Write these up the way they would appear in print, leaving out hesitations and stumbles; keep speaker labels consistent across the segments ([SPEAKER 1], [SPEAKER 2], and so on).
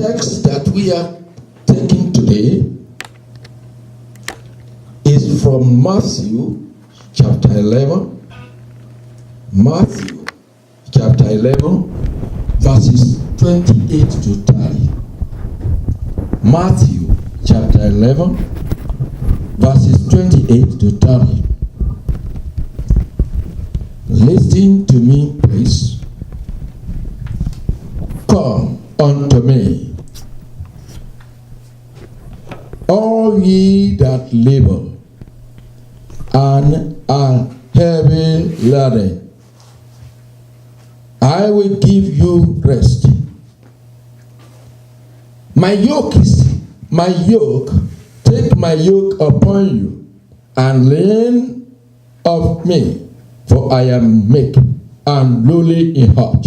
[SPEAKER 1] text that we are taking today is from Matthew chapter 11. Matthew chapter 11, verses 28 to 30. Matthew chapter 11, verses 28 to 30. Listen to me, please. Come unto me, all ye that labor and are heavy laden, I will give you rest. Take my yoke upon you, and learn of me, for I am meek and lowly in heart,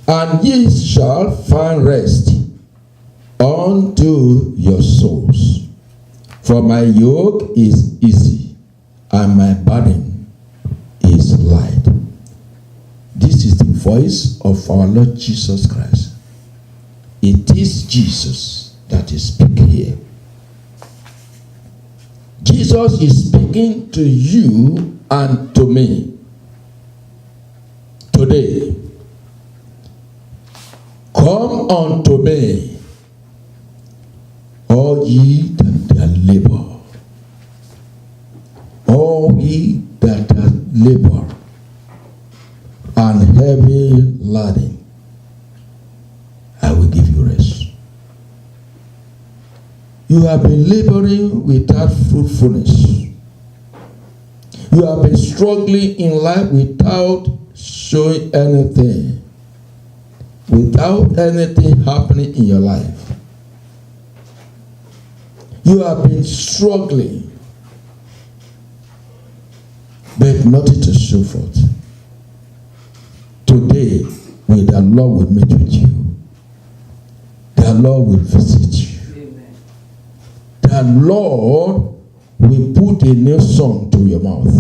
[SPEAKER 1] and ye shall find rest unto your souls. For my yoke is easy, and my burden is light. This is the voice of our Lord Jesus Christ. It is Jesus that is speaking here. Jesus is speaking to you and to me today. Come unto me, all ye that labor, all ye that labor and heavy laden, I will give you rest. You have been laboring without fruitfulness. You have been struggling in life without showing anything, without anything happening in your life. You have been struggling, but nothing to show forth. Today, the Lord will meet with you. The Lord will visit you. Amen. The Lord will put a new song to your mouth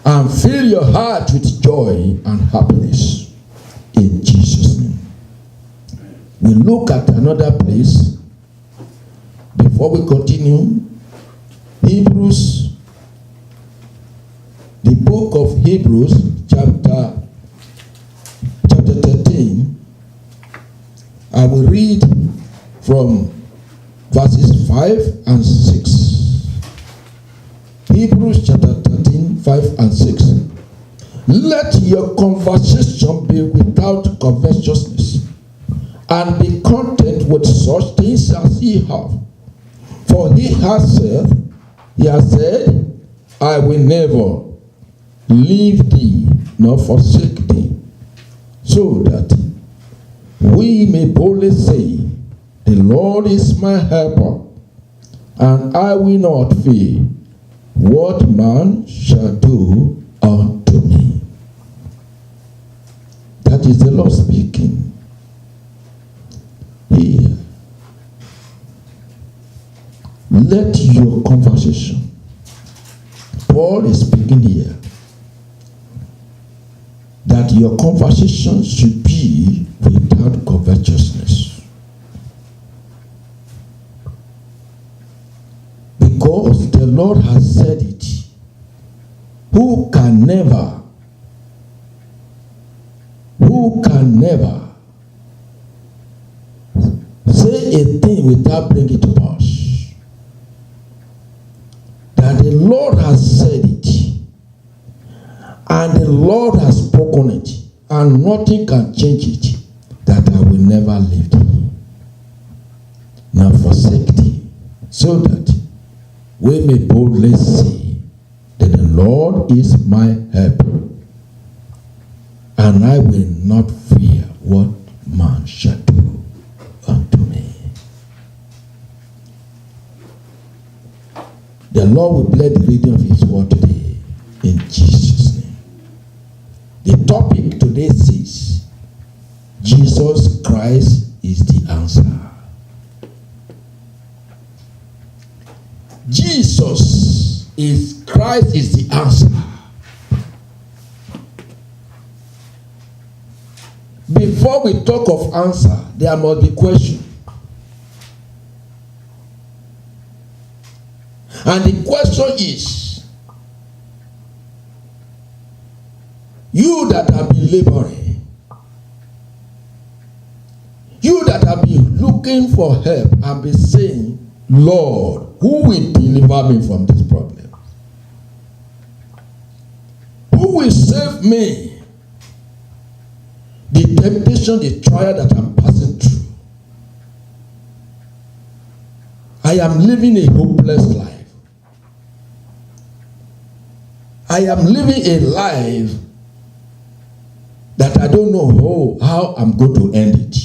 [SPEAKER 1] and fill your heart with joy and happiness in Jesus' name. We look at another place before we continue. Hebrews, the book of Hebrews, chapter 13. I will read from verses 5 and 6. Hebrews chapter 13, 5 and 6. Let your conversation be without covetousness, and be content with such things as ye have. For he has said, I will never leave thee nor forsake thee, so that we may boldly say, the Lord is my helper, and I will not fear what man shall do unto me. That is the Lord speaking here. Let your conversation, Paul is speaking here, that your conversation should be without covetousness. Because the Lord has said it. Who can never say a thing without bringing it to pass? That the Lord has said it, and the Lord has spoken it, and nothing can change it, that I will never leave thee, nor forsake thee, so that we may boldly say that the Lord is my helper, and I will not fear what man shall do unto me. The Lord will bless the reading of his word today in Jesus' name. The topic today says, Jesus Christ is the answer. Christ is the answer. before we talk of answer, there must be question. And the question is, you that have been laboring, you that have been looking for help and been saying, Lord, who will deliver me from this problem? Who will save me? The temptation, the trial that I'm passing through. I am living a hopeless life. I am living a life that I don't know how I'm going to end it.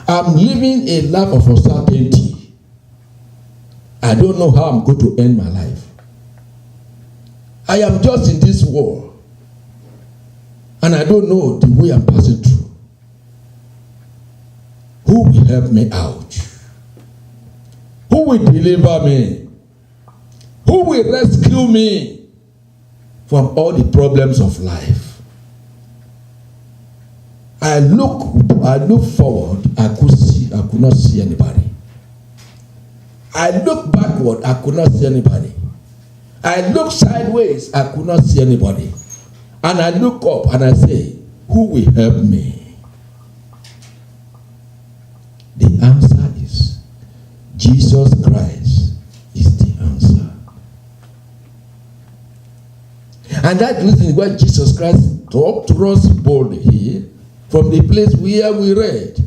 [SPEAKER 1] I'm living a life of uncertainty. I don't know how I'm going to end my life. I am just in this world, and I don't know the way I'm passing through. Who will help me out? Who will deliver me? Who will rescue me from all the problems of life? I look forward, I could not see anybody. I look backward, I could not see anybody. I look sideways, I could not see anybody. And I look up and I say, who will help me? The answer is Jesus Christ is the answer. And that reason why Jesus Christ talked to us boldly here from the place where we read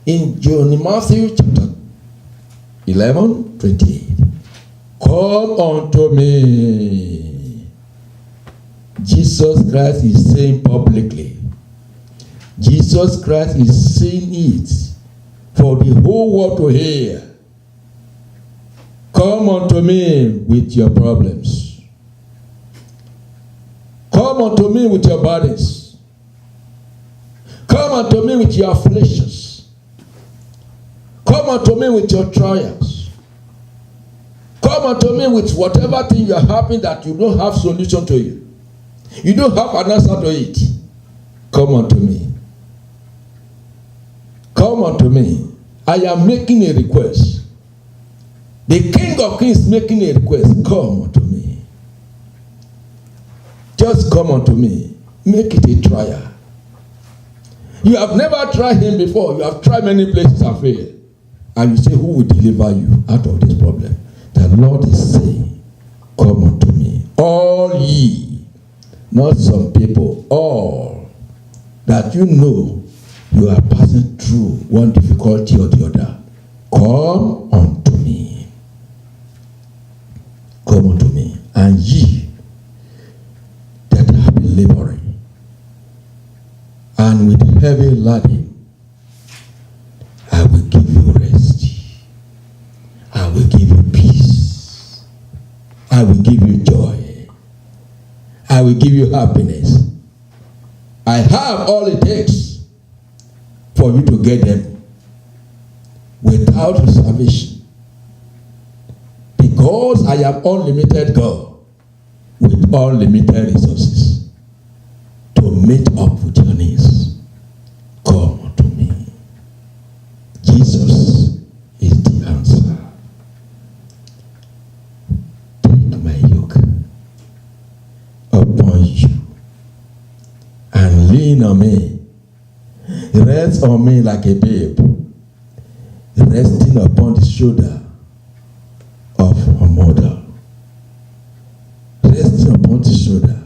[SPEAKER 1] in Matthew chapter 11:28. Come unto me. Jesus Christ is saying publicly. Jesus Christ is saying it for the whole world to hear. Come unto me with your problems. Come unto me with your burdens. Come unto me with your afflictions. Come unto me with your trials. Come unto me with whatever thing you are having that you don't have solution to it. You don't have an answer to it. Come unto me. Come unto me. I am making a request. The King of Kings is making a request. Come unto me. Just come unto me. Make it a trial. You have never tried him before. You have tried many places and failed. And you say, who will deliver you out of this problem? The Lord is saying, come unto me. All ye, not some people, all that you know you are passing through one difficulty or the other. Come unto me. Come unto me. And ye that have been laboring and with heavy laden, I will give you rest. I will give you peace. I will give you joy. I will give you happiness. I have all it takes for you to get them without reservation. Because I am unlimited God with unlimited resources to meet up with your needs. Come unto me. Jesus is the answer. Take my yoke upon you and lean on me. Rest on me like a babe, resting upon the shoulder of a mother, resting upon the shoulder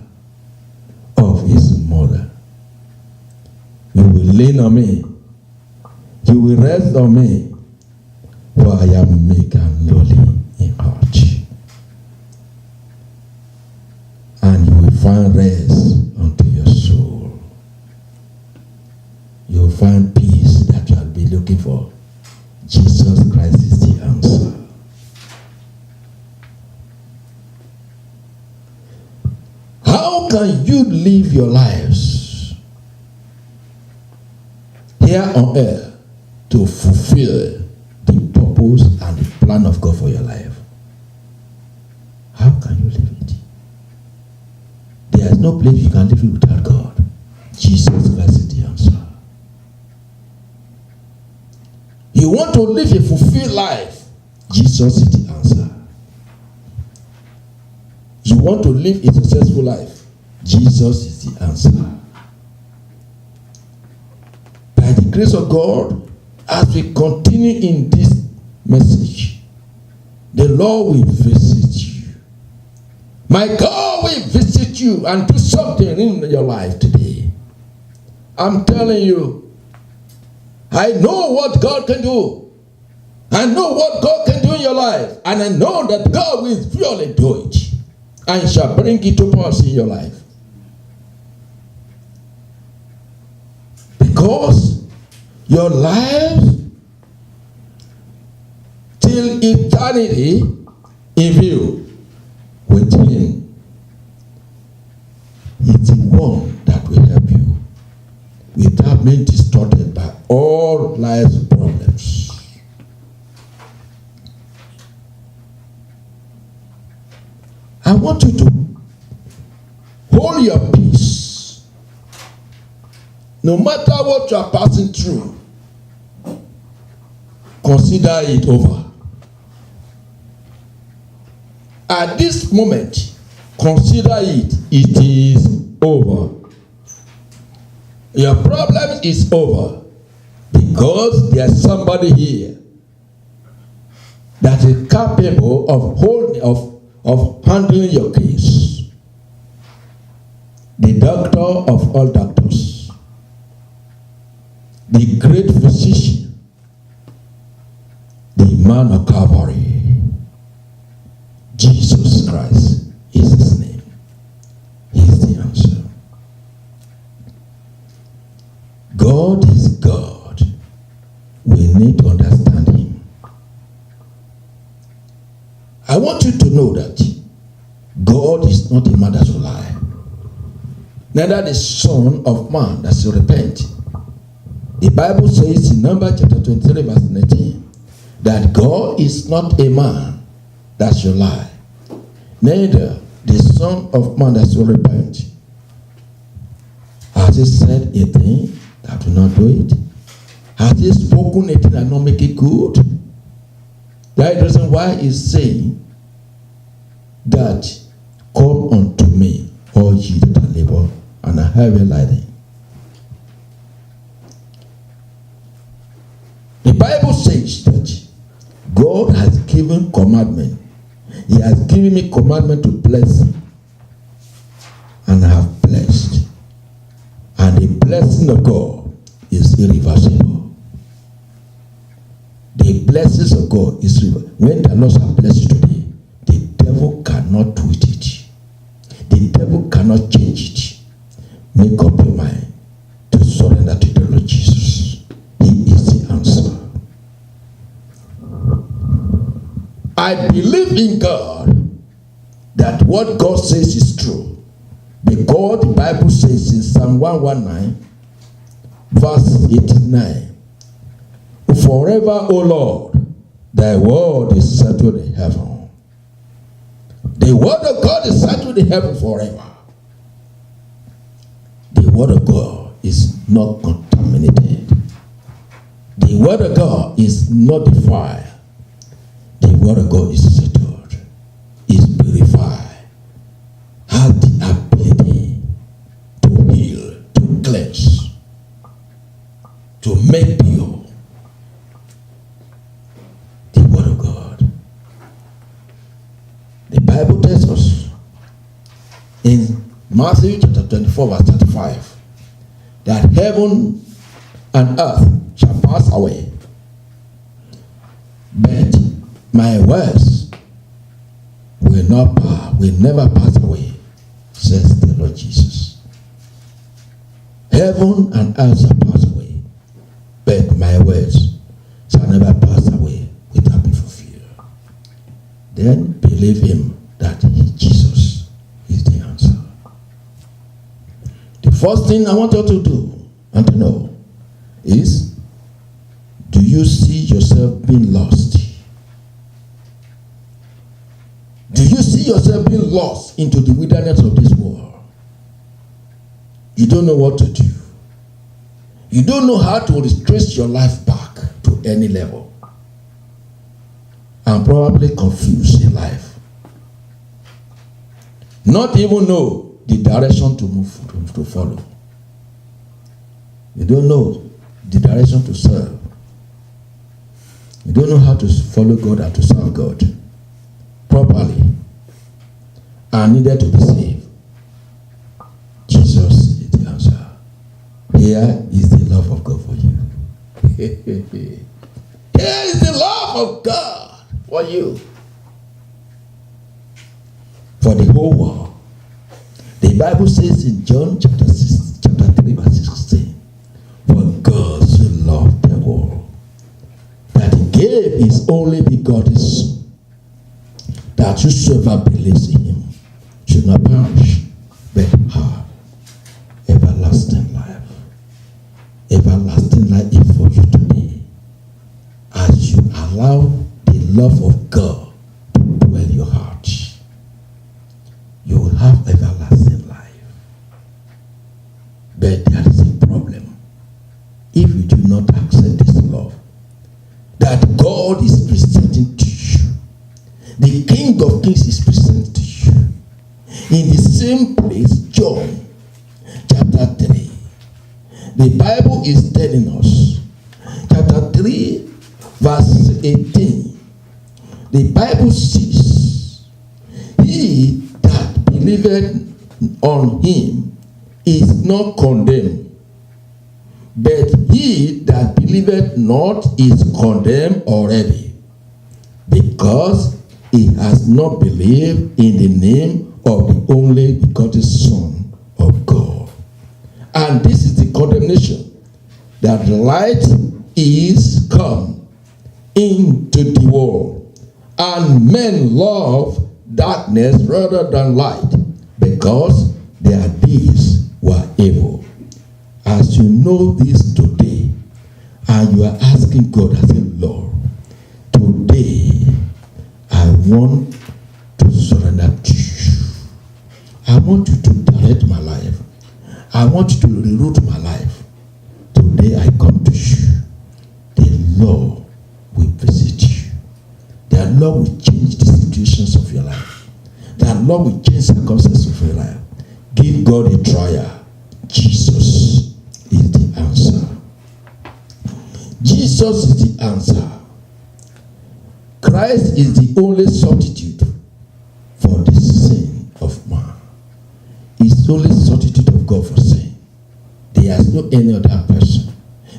[SPEAKER 1] of his mother. You will lean on me. You will rest on me, for I am meek and lowly in heart. And you will find rest unto your soul. You will find peace that you have been looking for. Jesus Christ is the answer. How can you live your lives here on earth to fulfill the purpose and the plan of God for your life? How can you live it? There is no place you can live it without God. to live a fulfilled life, Jesus is the answer. You want to live a successful life, Jesus is the answer. By the grace of God, as we continue in this message, the Lord will visit you. My God will visit you and do something in your life today. I'm telling you, I know what God can do. I know what God can do in your life. And I know that God will surely do it. And shall bring it to pass in your life. Because your life till eternity in view with Him is the one that will help you without being distorted by all life's problems. I want you to hold your peace. No matter what you are passing through, consider it over. At this moment, consider it is over. Your problem is over because there's somebody here that is capable of of handling your case. The doctor of all doctors, the great physician, the man of Calvary, Jesus Christ is his name. He's the answer. God is God. We need to understand him. I want you to know that God is not a man that will lie, neither the Son of Man that will repent. The Bible says in Numbers chapter 23 verse 19 that God is not a man that shall lie, neither the Son of Man that will repent. Has he said a thing that will not do it? Has he spoken a thing that will not make it good? That is the reason why he's saying that come unto me, all ye that are labor and are heavy laden. The Bible says that God has given commandment. He has given me commandment to bless, and I have blessed. And the blessing of God is irreversible. The blessings of God is irreversible. When the Lord has blessed you today, the devil cannot tweak it. The devil cannot change it. Make up your mind to surrender to the Lord Jesus. He is the answer. I believe in God that what God says is true. Because the Bible says in Psalm 119, verse 89, forever, O Lord, thy word is settled in heaven. The word of God is settled in heaven forever. The word of God is not contaminated. The word of God is not defiled. The word of God is settled, is purified, has the ability to heal, to cleanse, to make pure. The word of God. The Bible tells us in Matthew chapter 24 verse 35 that heaven and earth shall pass away, but my words will never pass away, says the Lord Jesus. Heaven and earth shall pass away, but my words shall never pass away without being fulfilled. Then believe him that Jesus is the answer. The first thing I want you to do and to know is, do you see yourself being lost? Do you see yourself being lost into the wilderness of this world? You don't know what to do. You don't know how to retrace your life back to any level. and probably confused in life. Not even know the direction to move, to follow. You don't know the direction to serve. You don't know how to follow God and to serve God properly and needed to be saved. Jesus is the answer. Here is the love of God for you. Here is the love of God for you. For the whole world. The Bible says in John chapter 3 verse 16, for God so loved the world that he gave his only begotten Son, that whosoever believes in him should not perish, but have everlasting life. Everlasting life is for you today. As you allow the love of God to dwell in your heart, you will have everlasting life. But there is a problem. If you do not accept this love that God is presenting to you, the King of Kings is presenting to you, in the same place, John chapter 3, the Bible is telling us, chapter 3 verse 18, the Bible says, he that believeth on him is not condemned, but he that believeth not is condemned already, because he has not believed in the name of the only begotten Son of God. And this is the condemnation, that light is come into the world, and men love darkness rather than light, because their deeds were evil. As you know this today, and you are asking God, I say, Lord, today I want to surrender to you. I want you to direct my life. I want you to reroute my life. Today I come to you. The Lord will visit you. The Lord will change the situations of your life. The Lord will change circumstances of your life. Give God a trial. Jesus is the answer. Jesus is the answer. Christ is the only substitute for the sin of man. He's the only substitute of God for sin. There is no any other person.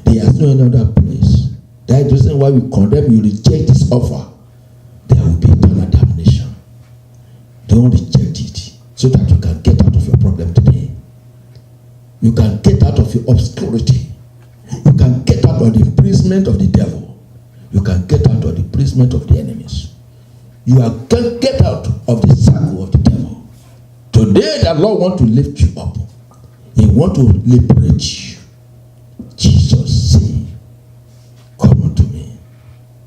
[SPEAKER 1] There is no any other place. That is the reason why we condemn you, reject this offer. There will be eternal damnation. Don't reject it, so that you can get out of your problem today. You can get out of your obscurity. You can get out of the imprisonment of the devil. You can get out of the imprisonment of the enemies. You can get out of the circle of the devil. Today the Lord wants to lift you up. He wants to liberate you. Jesus said, come unto me,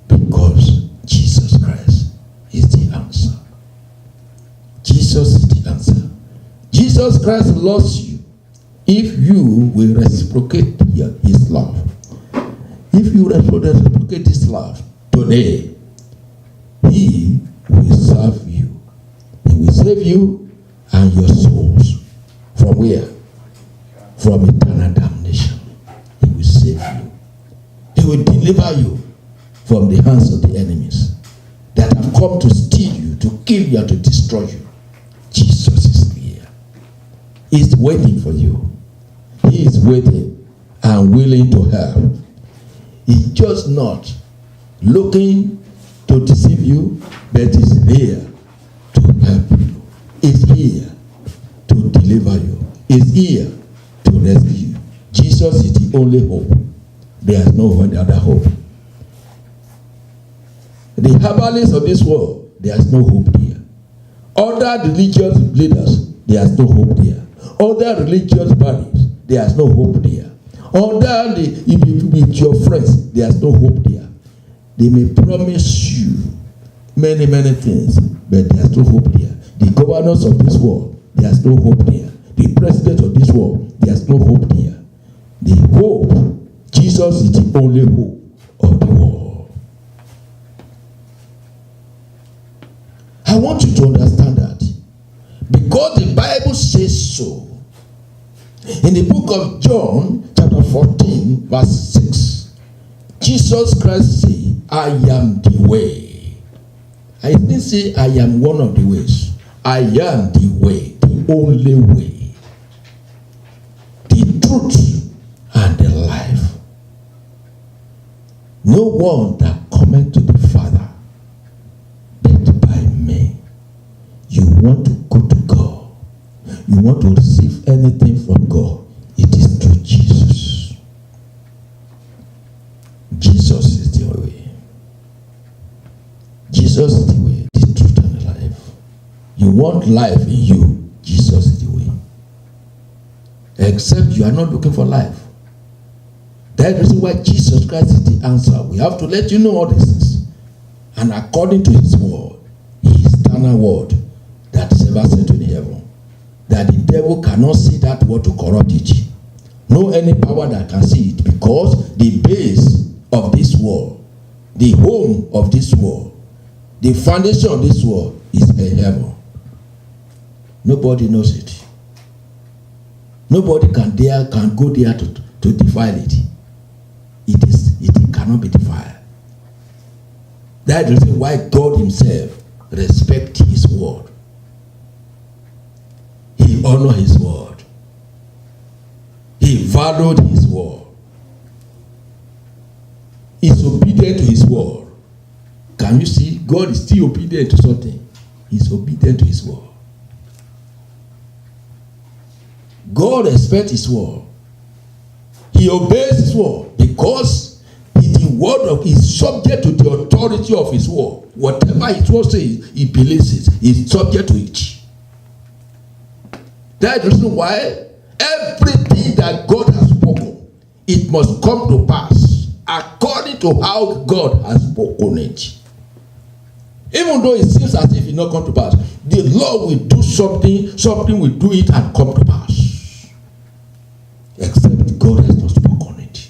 [SPEAKER 1] because Jesus Christ is the answer. Jesus is the answer. Jesus Christ loves you if you will reciprocate his love. If you reciprocate his love today, he will serve you. He will save you and your souls. From where? From eternal damnation. He will save you. He will deliver you from the hands of the enemies that have come to steal you, to kill you, and to destroy you. Jesus is here. He's waiting for you. He is waiting and willing to help. He's just not looking to deceive you, but is here to help you. Is here to deliver you. Is here to rescue you. Jesus is the only hope. There is no other hope. The herbalists of this world, there is no hope there. Other religious leaders, there is no hope there. Other religious bodies, there is no hope there. Other with your friends, there is no hope there. They may promise you many things, but there is no hope there. The governors of this world, there is no hope there. The president of this world, there is no hope there. The hope, Jesus is the only hope of the world. I want you to understand that. Because the Bible says so. In the book of John, chapter 14, verse 6, Jesus Christ said, I am the way. I didn't say I am one of the ways. I am the way, the only way, the truth, and the life. No one that cometh to the Father but by me. You want to go to God. You want to receive anything from God. It is through Jesus. Jesus is the way. Jesus is the way, the truth, and the life. You want life in you. Jesus is the way. Except you are not looking for life. That is why Jesus Christ is the answer. We have to let you know all these things. And according to his word, his eternal word that is ever sent to the heaven, that the devil cannot see that word to corrupt it. No any power that can see it, because the base of this world, the home of this world, the foundation of this world is a heaven. Nobody knows it. Nobody can go there to defile it. It cannot be defiled. That is why God himself respects his word. He honored his word. He valued his word. He's obedient to his word. Can you see? God is still obedient to something. He's obedient to his word. God respects his word. He obeys his word because the word of is subject to the authority of his word. Whatever his word says, he believes it. He's subject to it. That is the reason why everything that God has spoken, it must come to pass according to how God has spoken it. Even though it seems as if it not come to pass, the Lord will do something will do it and come to pass. Except God has not spoken it.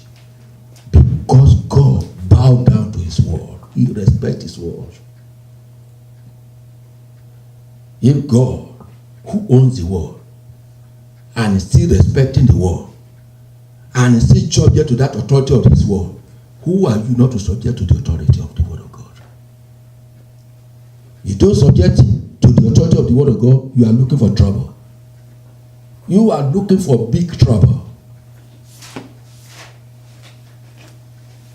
[SPEAKER 1] Because God bowed down to his word. He respects his word. If God, who owns the word, and is still respecting the word, and is still subject to that authority of his word, who are you not to subject to the authority of the word of God? You don't subject to the authority of the word of God, you are looking for trouble. You are looking for big trouble.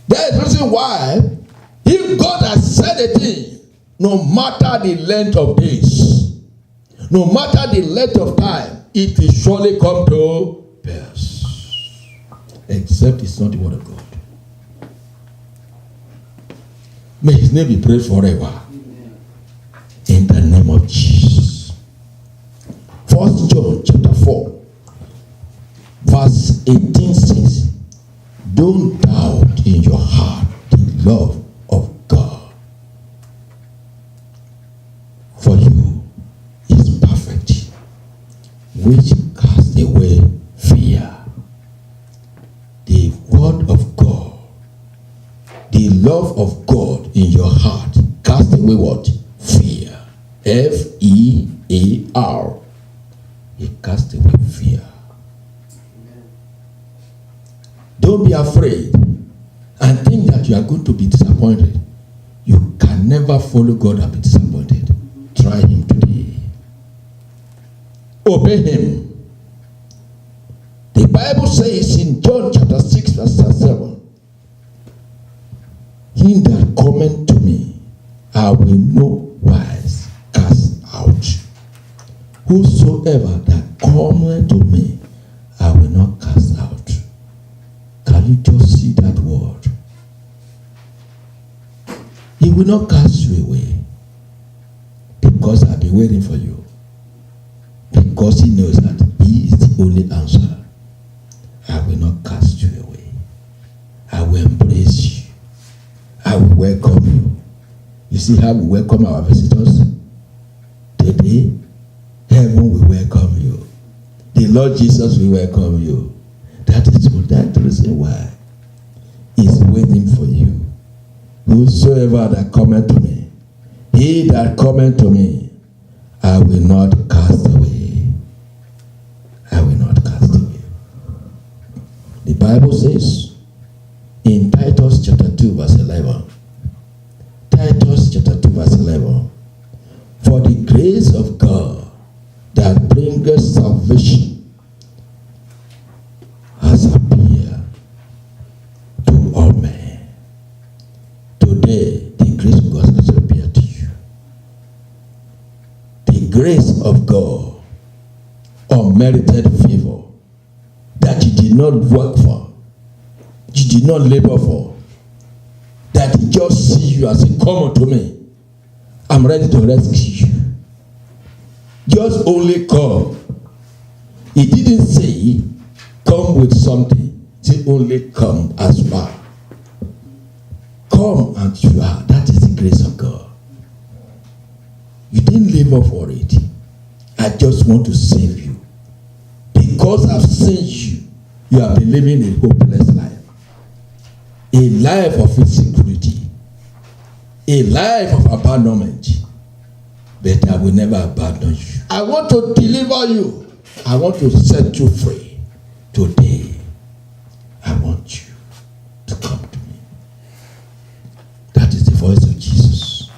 [SPEAKER 1] That is the reason why, if God has said a thing, no matter the length of days, no matter the length of time, it will surely come to pass. Except it's not the word of God. May his name be praised forever. In the name of Jesus. 1 John chapter 4, verse 18 says, don't doubt in your heart the love of God. For you is perfect, which casts away fear. The word of God, the love of God in your heart casts away what? Fear. F-E-A-R. It casts away fear. Don't be afraid and think that you are going to be disappointed. You can never follow God and be disappointed. Try him today. Obey him. The Bible says in John chapter 6 verse 7, him that cometh to me, I will no wise cast out. Whosoever that cometh to me, I will not cast out. Can you just see that word? He will not cast you away. Because I've been waiting for you. Because he knows that he is the only answer. I will not cast you away. I will embrace you. I will welcome you. You see how we welcome our visitors? Today, heaven will welcome you. The Lord Jesus will welcome you. That is the reason why he's waiting for you. Whosoever that cometh to me, He that cometh to me, I will not cast away. I will not cast away. The Bible says in Titus chapter 2 verse 11, Titus chapter 2 verse 11, for the grace of God that bringeth salvation has appeared to all men. Today, the grace of God has appeared to you. The grace of God, unmerited favor, that you did not work for, you did not labor for, that he just see you as a come unto me. I'm ready to rescue you. Just only come. He didn't say come with something. Say only come as you are. Come as you are. That is the grace of God. You didn't labor for it. I just want to save you. Because I've seen you, you have been living a hopeless life. A life of insecurity. A life of abandonment. But I will never abandon you. I want to deliver you. I want to set you free. Today, I want you to come to me. That is the voice of Jesus.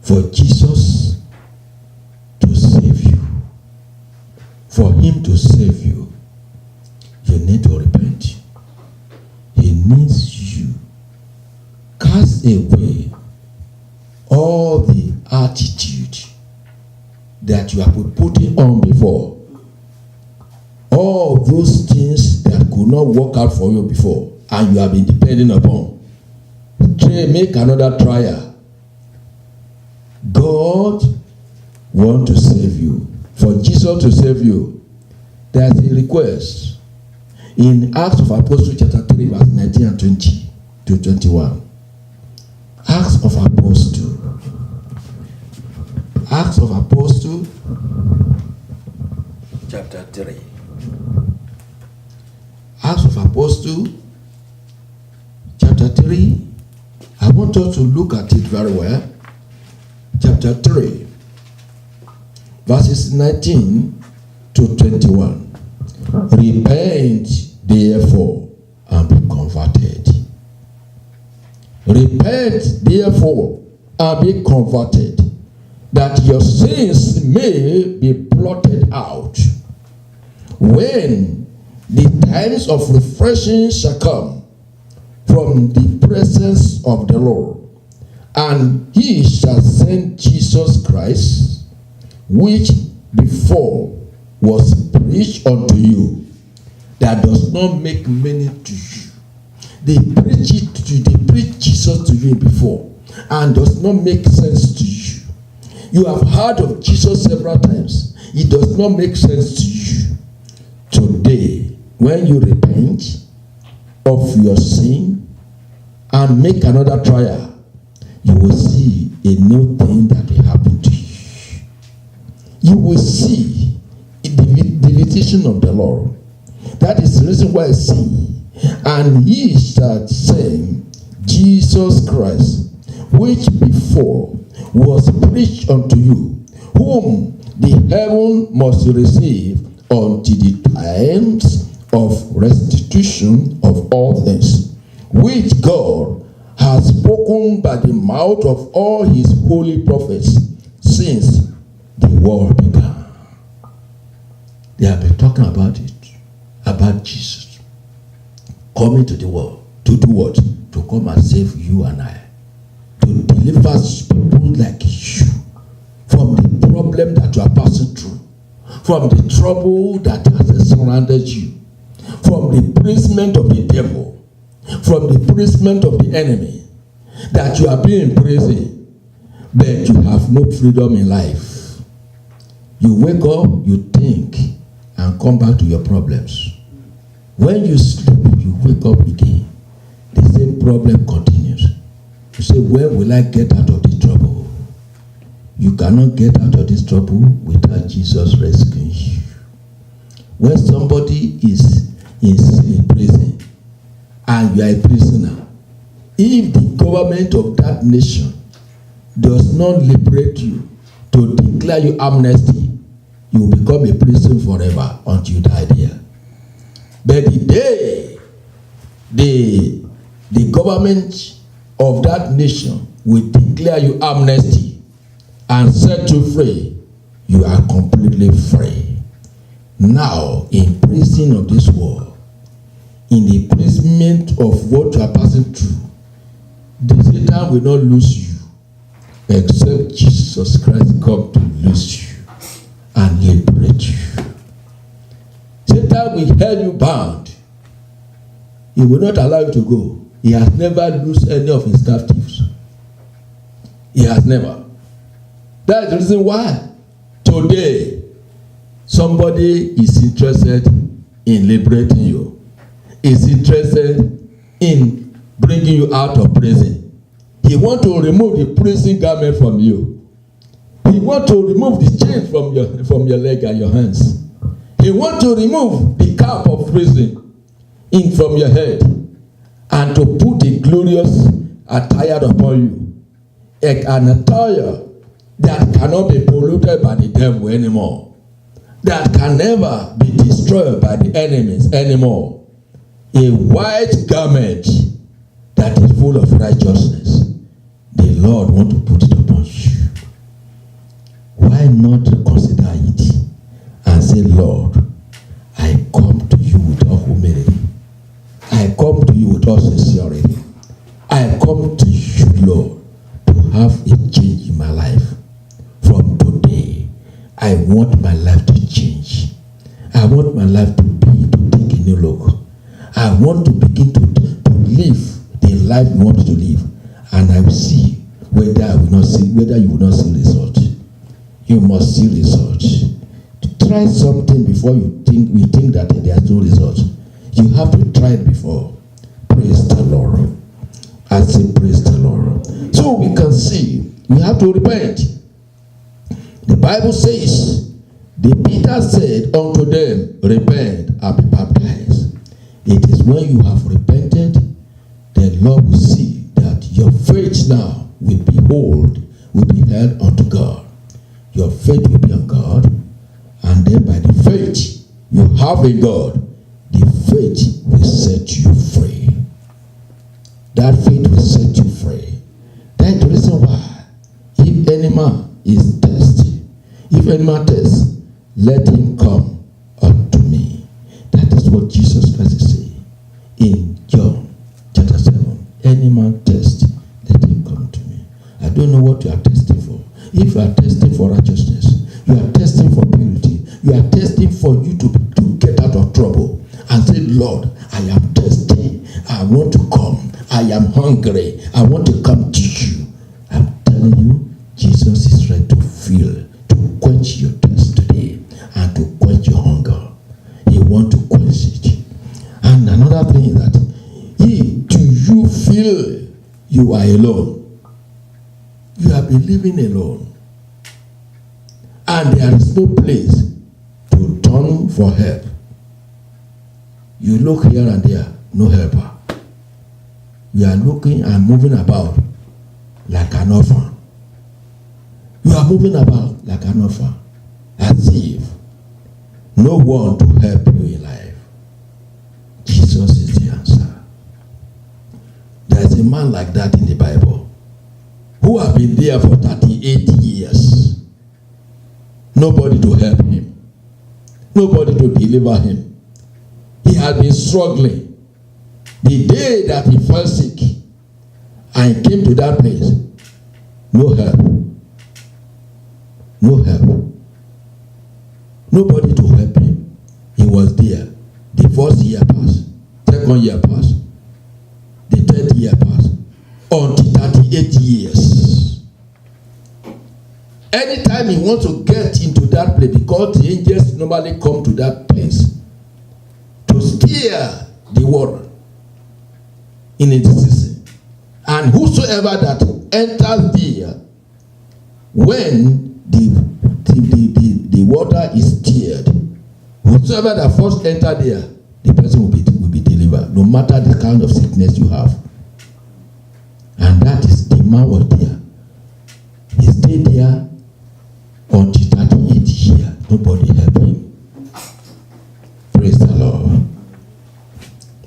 [SPEAKER 1] For Jesus to save you, for him to save you, you need to repent. He needs you. Cast away all the attitude that you have been putting on before. All those things that could not work out for you before and you have been depending upon. Make another trial. God wants to save you. For Jesus to save you, there's a request. In Acts of Apostles chapter 3 verse 19 and 20 to 21. Acts of Apostles. Acts of Apostles chapter 3. Acts of Apostles chapter 3. I want us to look at it very well. Chapter 3 verses 19 to 21. Repent therefore and be converted. Repent therefore and be converted, that your sins may be blotted out, when the times of refreshing shall come from the presence of the Lord, and he shall send Jesus Christ, which before was preached unto you, that does not make many to you. They preach it to you, they preach Jesus to you before, and does not make sense to you. You have heard of Jesus several times. It does not make sense to you. Today, when you repent of your sin and make another trial, you will see a new thing that will happen to you. You will see the visitation of the Lord. That is the reason why I say, and ye shall send Jesus Christ, which before was preached unto you, whom the heaven must receive unto the times of restitution of all things, which God has spoken by the mouth of all his holy prophets since the world began. They have been talking about it, about Jesus coming to the world to do what? To come and save you and I, to deliver people like you from the problem that you are passing through, from the trouble that has surrounded you, from the imprisonment of the devil, from the imprisonment of the enemy, that you are being in prison, but you have no freedom in life. You wake up, you think, and come back to your problems. When you sleep, you wake up again. The same problem continues. You say, where will I get out of this trouble? You cannot get out of this trouble without Jesus rescuing you. When somebody is in prison and you are a prisoner, if the government of that nation does not liberate you to declare you amnesty, you will become a prison forever until you die there. But the day the government of that nation will declare you amnesty and set you free, you are completely free. Now, in prison of this world, in the imprisonment of what you are passing through, the Satan will not lose you except Jesus Christ come to lose you and liberate you. Satan will hold you bound. He will not allow you to go. He has never loosed any of his captives. He has never. That is the reason why today somebody is interested in liberating you, is interested in bringing you out of prison. He wants to remove the prison garment from you. He wants to remove the chain from your leg and your hands. He wants to remove the cap of prison from your head and to put a glorious attire upon you. An attire that cannot be polluted by the devil anymore. That can never be destroyed by the enemies anymore. A white garment that is full of righteousness. The Lord wants to put it upon you. Why not consider it and say, Lord, I come to you with all humility. I come to you with all sincerity. I come to you, Lord, to have a change in my life. From today, I want my life to change. I want my life to take a new look. I want to begin to live the life you want to live. And I will see whether you will not see result. You must see result. To try something before you think that there is no result. You have to try it before. Praise the Lord. I say praise the Lord. So we can see we have to repent. The Bible says, Peter said unto them, repent and be baptized. It is when you have repented, the Lord will see that your faith now will be held unto God. Your faith will be on God, and then by the faith you have in God, the faith will set you free. That faith will set you free. That's the reason why, if any man is thirsty, if any man thirsts, let him come unto me. That is what Jesus Christ is saying in John chapter 7. Any man thirst, let him come to me. I don't know what you are thirsting for. If you are thirsting for righteousness, you are thirsting for purity, you are thirsting for you to get out of trouble and say, Lord, I am thirsty. I want to come. I am hungry. I want to come to you. I'm telling you, Jesus is ready to quench your thirst today and to quench your hunger. He wants to quench it. And another thing is that, do you feel you are alone? You have been living alone. And there is no place to turn for help. You look here and there, no helper. You are looking and moving about like an orphan. You are moving about like an orphan, as if no one to help you in life. Jesus is the answer. There is a man like that in the Bible who have been there for 38 years. Nobody to help him. Nobody to deliver him. He had been struggling. The day that he fell sick and came to that place, no help. No help. Nobody to help him. He was there. The first year passed. Second year passed. The third year passed. Until 38 years. Anytime he wants to get into that place, because the angels normally come to that place to steer the water in its season. And whosoever that enters there, when the water is steered, whosoever that first enter there, the person will be delivered, no matter the kind of sickness you have. And that is the man was there. stayed there until 38 years. Nobody helped him. Praise the Lord.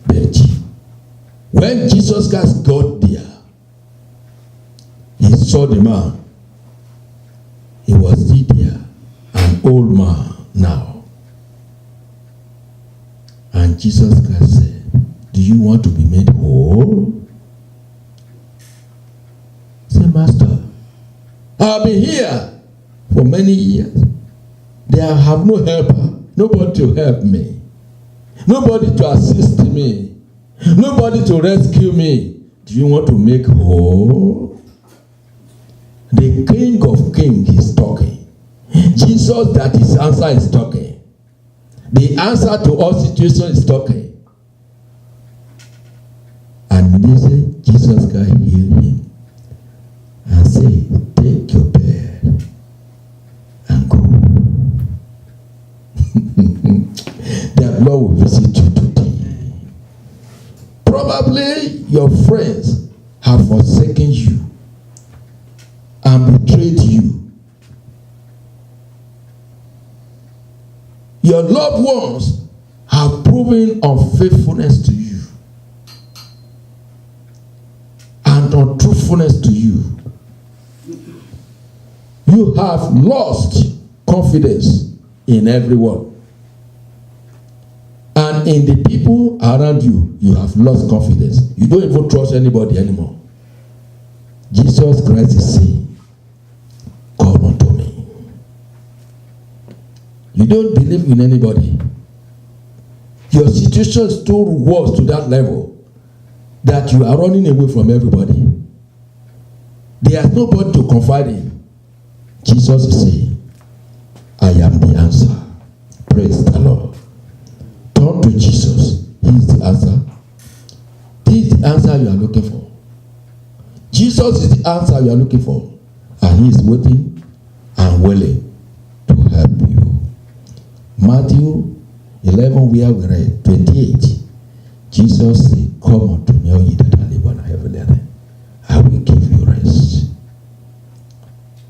[SPEAKER 1] But when Jesus Christ got there, he saw the man. He was still there, an old man now. And Jesus Christ said, do you want to be made whole? Say, Master, I've been here for many years. There have no helper, nobody to help me, nobody to assist me, nobody to rescue me. Do you want to make whole? The King of Kings is talking. Jesus, that his answer is talking. The answer to all situations is talking. And they say, Jesus can heal him and say, take your bed and go. The Lord will visit you today. Probably your friends have forsaken you and betrayed you. Your loved ones have proven unfaithfulness to you and untruthfulness to you. You have lost confidence in everyone. And in the people around you, you have lost confidence. You don't even trust anybody anymore. Jesus Christ is saying, come unto me. You don't believe in anybody. Your situation is too worse to that level that you are running away from everybody. There's nobody to confide in. Jesus is saying, I am the answer. Praise the Lord. Turn to Jesus. He is the answer. This is the answer you are looking for. Jesus is the answer you are looking for. And he is waiting and willing to help you. Matthew 11, where we read 28. Jesus said, come unto me, all ye that are labor and heavy laden. I will give you rest.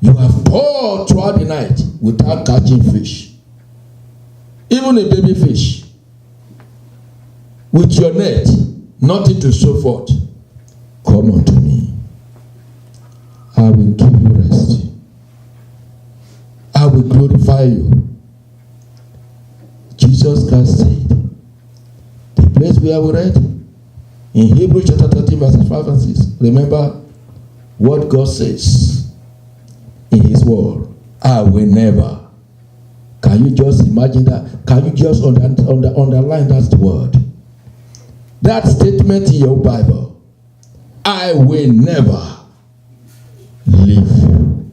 [SPEAKER 1] You have poured throughout the night without catching fish. Even a baby fish. With your net, nothing to show forth. Come unto me. I will give you rest. I will glorify you. Jesus Christ said, the place where we read, in Hebrews chapter 13, verses 5 and 6, remember what God says in his word. I will never. Can you just imagine that? Can you just underline that word? That statement in your Bible. I will never leave you,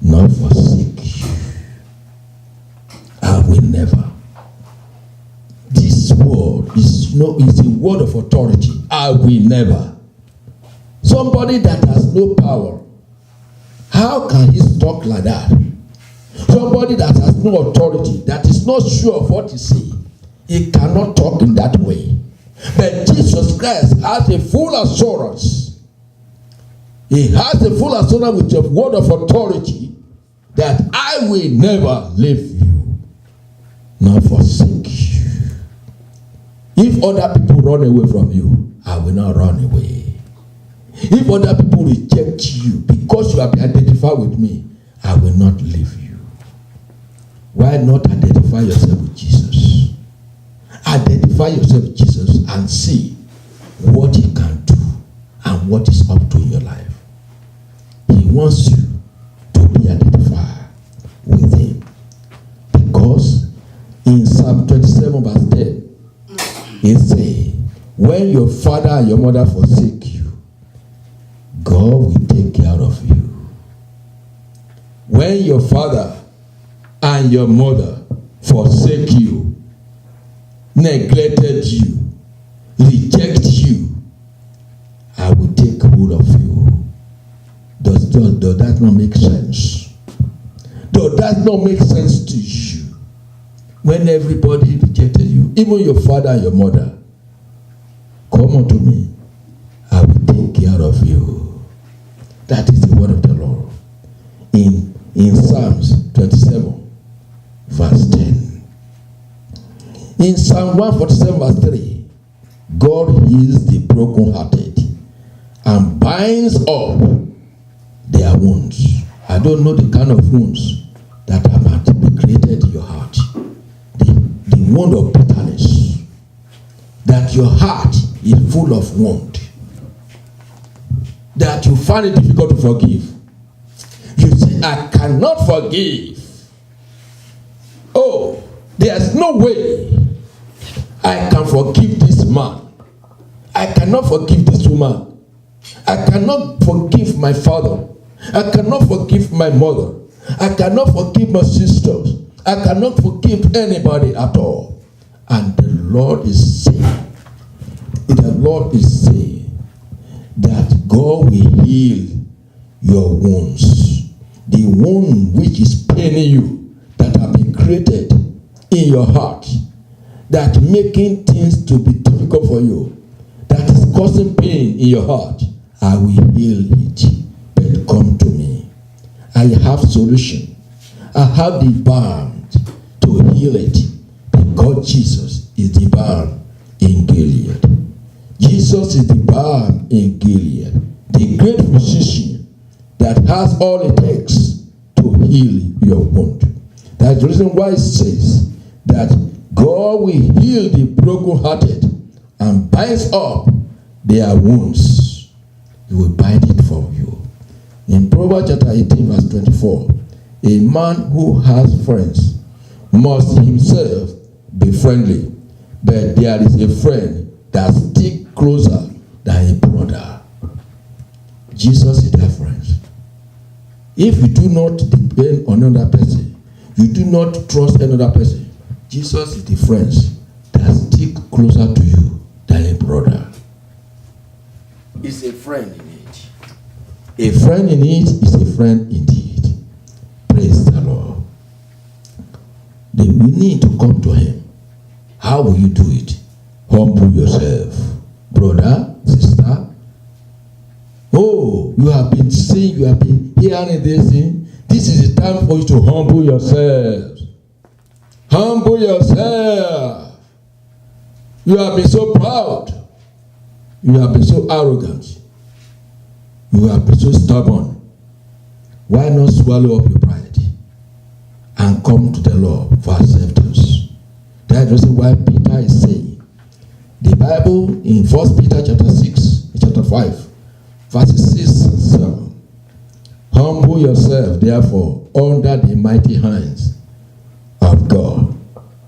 [SPEAKER 1] nor forsake you. I will never. This word is a word of authority. I will never. Somebody that has no power, how can he talk like that? Somebody that has no authority, that is not sure of what he says, he cannot talk in that way. But Jesus Christ has a full assurance. He has a full assurance with a word of authority that I will never leave you, nor forsake you. If other people run away from you, I will not run away. If other people reject you because you have been identified with me, I will not leave you. Why not identify yourself with Jesus? Identify yourself with Jesus and see what he can do and what is up to in your life. He wants you to be identified with him. Because in Psalm 27 verse 10, it says, when your father and your mother forsake you, God will take care of you. When your father and your mother forsake you, neglected you, reject you, I will take hold of you. Does that not make sense? Does that not make sense to you? When everybody rejected you, even your father and your mother, come unto me, I will take care of you. That is the word of the Lord. in Psalms 27, verse 10. In Psalm 147, verse 3, God heals the brokenhearted and binds up their wounds. I don't know the kind of wounds that have been created in your heart. The wound of bitterness. That your heart is full of wound. That you find it difficult to forgive. You say, I cannot forgive. Oh, there's no way I can forgive this man. I cannot forgive this woman. I cannot forgive my father. I cannot forgive my mother. I cannot forgive my sisters. I cannot forgive anybody at all. And the Lord is saying that God will heal your wounds. The wound which is paining you, that have been created in your heart, that making things to be difficult for you, that is causing pain in your heart, I will heal it. But come to me. I have solution. I have the balm to heal it, because Jesus is the balm in Gilead. Jesus is the balm in Gilead, the great physician that has all it takes to heal your wound. That's the reason why it says that God will heal the brokenhearted and binds up their wounds. He will bind it for you. In Proverbs chapter 18, verse 24, a man who has friends must himself be friendly, but there is a friend that sticks closer than a brother. Jesus is that friend. If you do not depend on another person, you do not trust another person, Jesus is the friend that sticks closer to you than a brother. It's a friend in it. A friend in it is a friend indeed. Praise the Lord. Then we need to come to him. How will you do it? Humble yourself. Brother, sister. Oh, you have been seeing, you have been hearing this thing. This is the time for you to humble yourself. Humble yourself. You have been so proud. You have been so arrogant. You have been so stubborn. Why not swallow up your pride and come to the Lord for acceptance? That's the reason why Peter is saying, the Bible in 1 Peter chapter 6, chapter 5, verses 6 and 7. Humble yourself, therefore, under the mighty hands of God,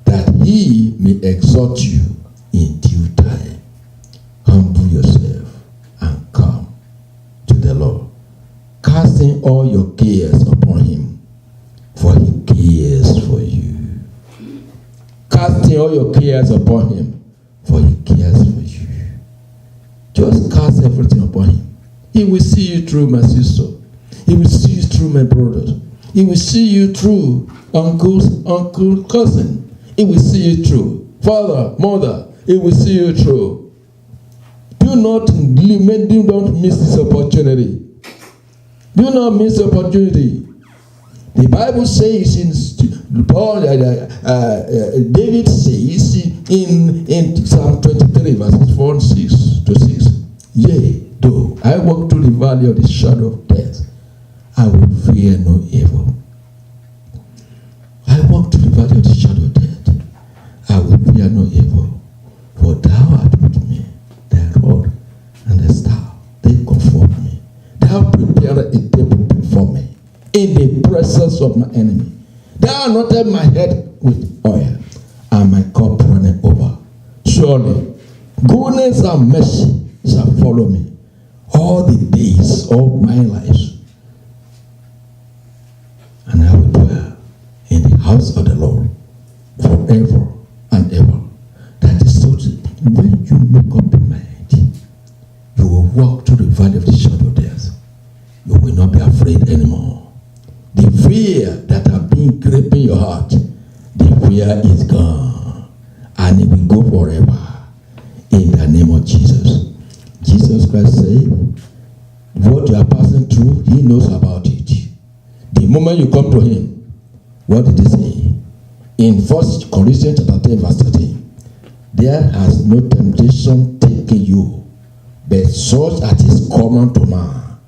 [SPEAKER 1] that he may exalt you in due time. Humble yourself and come to the Lord, casting all your cares upon him, for he cares for you. Casting all your cares upon him, for he cares for you. Just cast everything upon him. He will see you through, my sister. He will see you through, my brothers. He will see you through, uncle, cousin. He will see you through, father, mother. He will see you through. Do not miss this opportunity. Do not miss the opportunity. The Bible says David says in Psalm 23, verses 4 and 6 to 6, yea, though I walk through the valley of the shadow of death, I will fear no evil. I walk through the valley of the shadow of death, I will fear no evil, for thou art with me, thy rod and the staff, they comfort me. Thou preparest a table before me in the presence of my enemy. Thou anointed my head with oil, and my cup runneth over. Surely goodness and mercy shall follow me all the days of my life, and I will dwell in the house of the Lord forever and ever. That is so. When you make up your mind, you will walk through the valley of the shadow of death. You will not be afraid anymore. The fear that have been gripping your heart, the fear is gone, and it will go forever. In the name of Jesus. Jesus Christ said, what you are passing through, he knows about it. The moment you come to him, what did he say? In 1 Corinthians chapter 10, verse 13, there has no temptation taken you, but such as is common to man.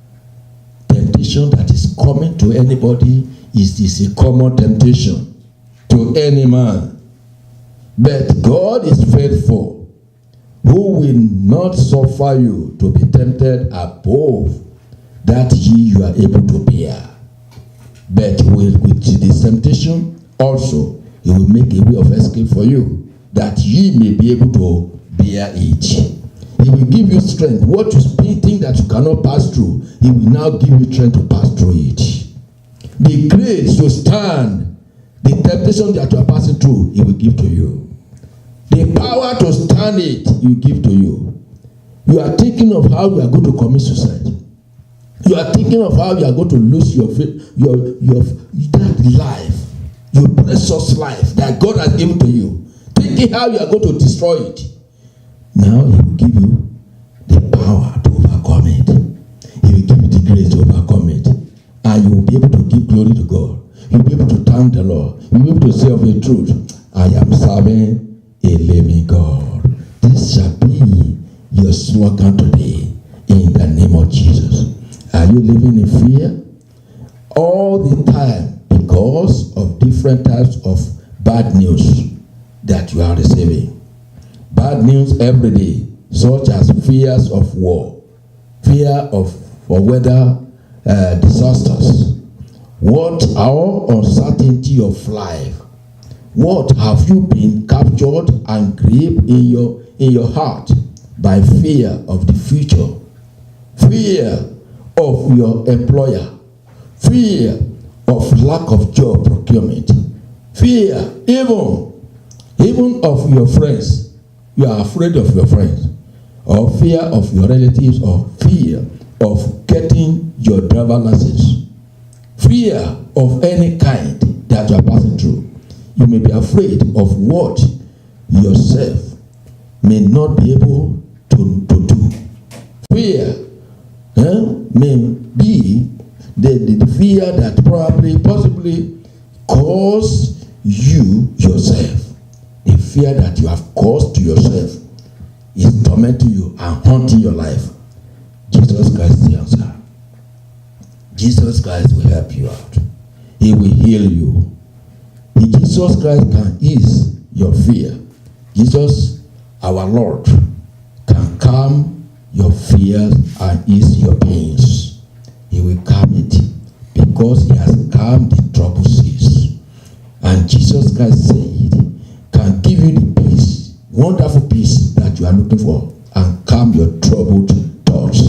[SPEAKER 1] Temptation that is common to anybody is a common temptation to any man. But God is faithful, who will not suffer you to be tempted above that you are able to bear. But with this temptation also, he will make a way of escape for you, that ye may be able to bear it. He will give you strength. What you think that you cannot pass through, he will now give you strength to pass through it. The grace to stand the temptation that you are passing through, he will give to you. The power to stand it, he will give to you. You are thinking of how you are going to commit suicide. You are thinking of how you are going to lose your that life, your precious life that God has given to you. Thinking how you are going to destroy it. Now he will give you the power to overcome it. He will give you the grace to overcome it. And you will be able to give glory to God. You will be able to thank the Lord. You will be able to say of the truth, I am serving a living God. This shall be your slogan today in the name of Jesus. Are you living in fear? All the time because of different types of bad news that you are receiving. Bad news every day, such as fears of war, fear of weather disasters. What our uncertainty of life? What have you been captured and gripped in your heart by fear of the future? Fear of your employer, fear of lack of job procurement, fear even of your friends. You are afraid of your friends, or fear of your relatives, or fear of getting your driver license, fear of any kind that you are passing through. You may be afraid of what yourself may not be able to do. Fear may be the fear that possibly caused you yourself. The fear that you have caused to yourself is tormenting you and haunting your life. Jesus Christ is the answer. Jesus Christ will help you out. He will heal you. Jesus Christ can ease your fear. Jesus, our Lord, can calm your fears and ease your pains. He will calm it because he has calmed the troubled seas. And Jesus Christ said, can give you the peace, wonderful peace that you are looking for, and calm your troubled thoughts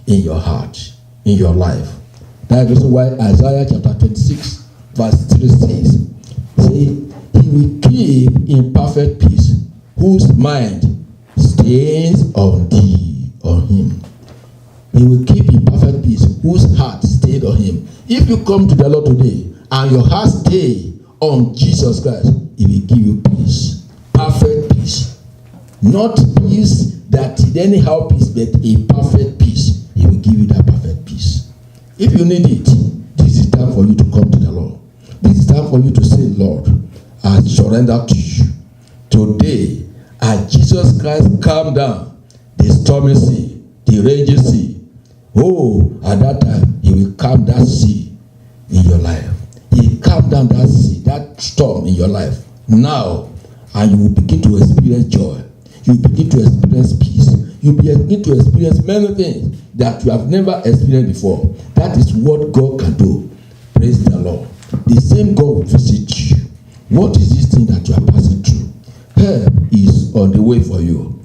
[SPEAKER 1] in your heart, in your life. That is why Isaiah chapter 26 verse 3 says, he will keep in perfect peace whose mind stays on thee, on him. He will keep in perfect peace whose heart stayed on him. If you come to the Lord today and your heart stay on Jesus Christ, he will give you peace, perfect peace. Not peace that anyhow peace, but a perfect peace. He will give you that perfect peace. If you need it, this is time for you to come to the Lord. This is time for you to say, Lord, I surrender to you. Today, as Jesus Christ calm down the stormy sea, the raging sea. Oh, at that time, he will calm that sea in your life. He calm down that sea, that storm in your life. Now, and you will begin to experience joy. You will begin to experience peace. You will begin to experience many things that you have never experienced before. That is what God can do. Praise the Lord. The same God will visit you. What is this thing that you are passing through? Help is on the way for you.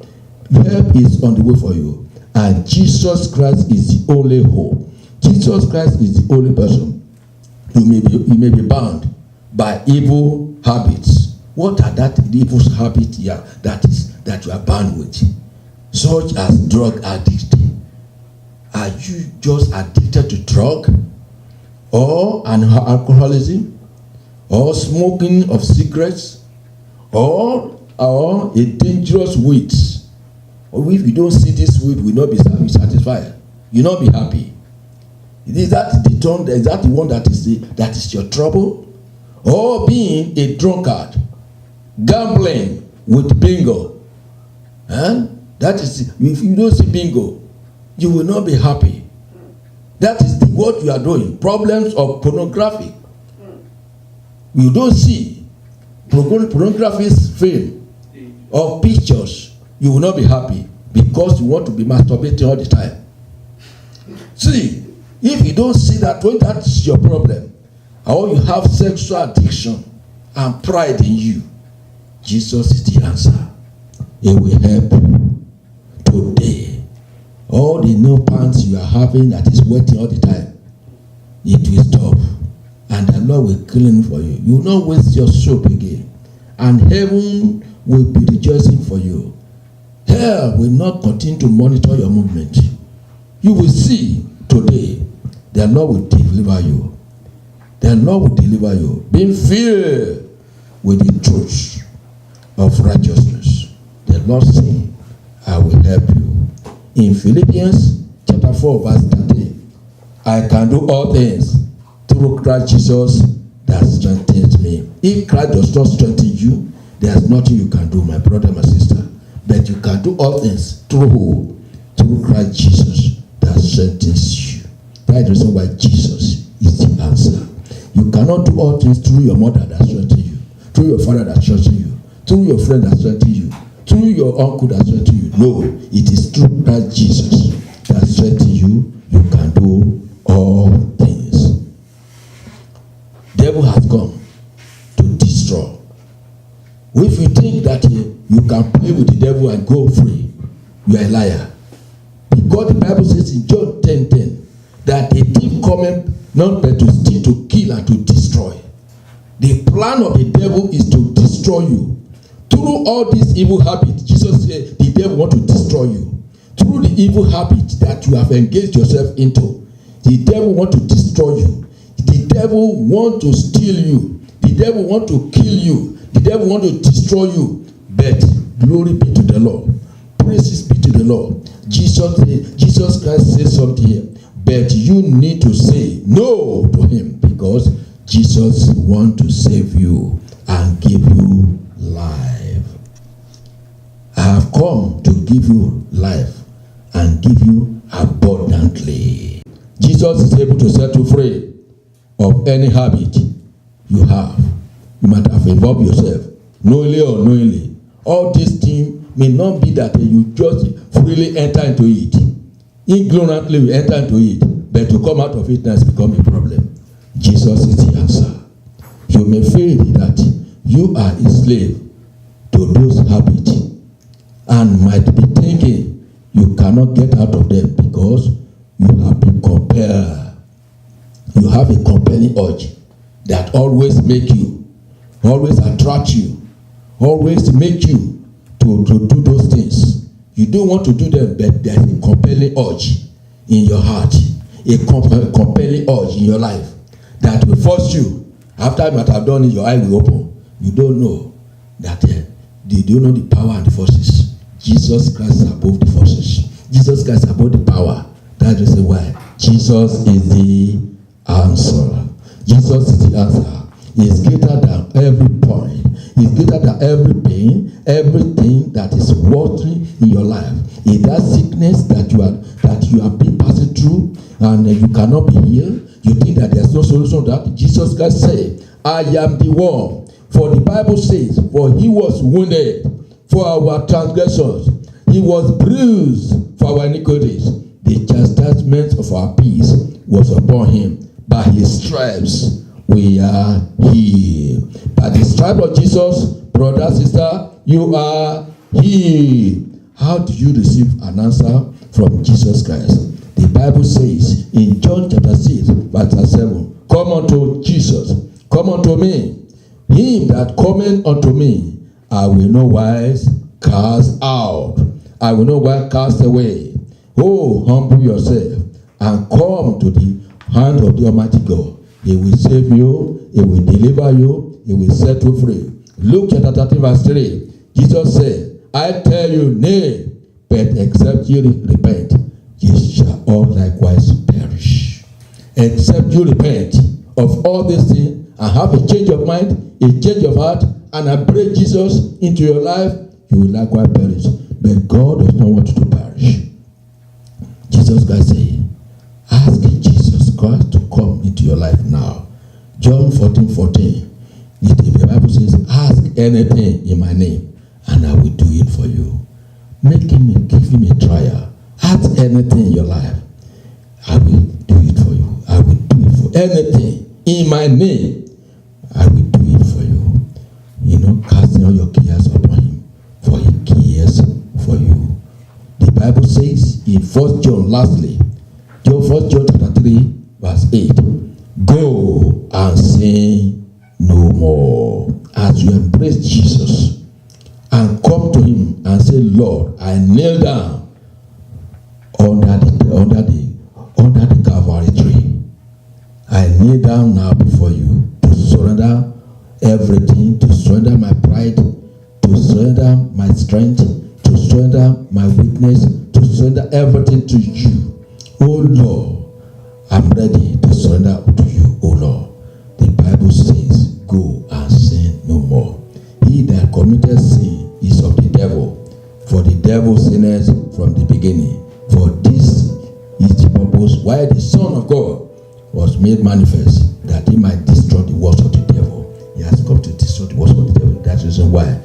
[SPEAKER 1] Help is on the way for you. And Jesus Christ is the only hope. Jesus Christ is the only person. You may be bound by evil habits. What are that evil habits that you are bound with? Such as drug addiction. Are you just addicted to drug? Or alcoholism? Or smoking of cigarettes? Or a dangerous weed? Or if you don't see this weed, will not be satisfied. You'll not be happy. Is that the one that is your trouble? Or being a drunkard, gambling with bingo? That is, if you don't see bingo, you will not be happy. That is what you are doing. Problems of pornography. You don't see pornography's film of pictures, you will not be happy because you want to be masturbating all the time. See, if you don't see that, when that is your problem, or you have sexual addiction and pride in you, Jesus is the answer. He will help you today. All the new pants you are having that is wetting all the time, it will stop. And the Lord will clean for you. You will not waste your soap again. And heaven will be rejoicing for you. Hell will not continue to monitor your movement. You will see today, the Lord will deliver you. The Lord will deliver you. Being filled with the truth of righteousness. The Lord said, I will help you. In Philippians chapter 4 verse 13, I can do all things through Christ Jesus that strengthens me. If Christ does not strengthen you, there is nothing you can do, my brother, my sister. But you can do all things through who? Through Christ Jesus that strengthens you. That is the reason why Jesus is the answer. You cannot do all things through your mother that strengthens you, through your father that strengthens you, through your friend that strengthens you, through your uncle that strengthens you. No, it is through Christ Jesus that strengthens you. You can do all things. Devil has come to destroy. If you think that you can play with the devil and go free, you are a liar. Because the Bible says in John 10:10 that the thief cometh not but to steal, to kill, and to destroy. The plan of the devil is to destroy you. Through all these evil habits, Jesus said the devil wants to destroy you. Through the evil habits that you have engaged yourself into, the devil wants to destroy you. The devil wants to steal you. The devil wants to kill you. The devil wants to destroy you. But glory be to the Lord. Praises be to the Lord. Jesus Christ says something here. But you need to say no to him, because Jesus wants to save you and give you life. I have come to give you life and give you abundantly. Jesus is able to set you free of any habit you have. You might have involved yourself, knowingly or unknowingly. All these things may not be that you just freely enter into it. Ignorantly we enter into it, but to come out of it has become a problem. Jesus is the answer. You may feel that you are a slave to those habits and might be thinking you cannot get out of them because you have been compelled. You have a compelling urge that always make you, always attract you, always make you to do those things. You don't want to do them, but there's a compelling urge in your heart, a compelling urge in your life that will force you. After you might have done it, your eye will open. You don't know that you don't know the power and the forces. Jesus Christ is above the forces. Jesus Christ is above the power. That is why Jesus is the answer. Jesus is the answer. He is greater than every point. He is greater than every pain, everything that is worthy in your life. In that sickness that you have been passing through and you cannot be healed, you think that there's no solution to that. Jesus Christ said, I am the one. For the Bible says, for he was wounded for our transgressions, he was bruised for our iniquities. The chastisement of our peace was upon him. By his stripes we are healed. By the stripe of Jesus, brother, sister, you are healed. How do you receive an answer from Jesus Christ? The Bible says in John chapter 6, verse 7, come unto Jesus, come unto me. Him that cometh unto me, I will no wise cast out. I will no wise cast away. Oh, humble yourself and come to the hand of the Almighty God. He will save you. He will deliver you. He will set you free. Luke chapter 13 verse 3. Jesus said, I tell you, nay, but except ye repent, ye shall all likewise perish. except you repent of all these things and have a change of mind, a change of heart, and embrace Jesus into your life, you will likewise perish. But God does not want you to perish. Jesus Christ said, ask Jesus Christ to come into your life now. John 14:14. The Bible says, ask anything in my name, and I will do it for you. Give him a trial. Ask anything in your life. I will do it for you. I will do it for anything in my name. I will do it for you. Casting all your cares upon him, for he cares for you. The Bible says in 1 John, lastly, 1 John chapter 3, verse 8, go and sin no more. As you embrace Jesus and come to him and say, Lord, I kneel down under the Calvary tree. I kneel down now before you to surrender everything, to surrender my pride, to surrender my strength, to surrender my weakness, to surrender everything to you. Oh Lord, I'm ready to surrender to you, oh Lord. The Bible says, go and sin no more. He that committed sin is of the devil, for the devil sinned from the beginning. For this is the purpose why the Son of God was made manifest, that he might destroy the works of the devil. He has come to destroy the works of the devil. That's the reason why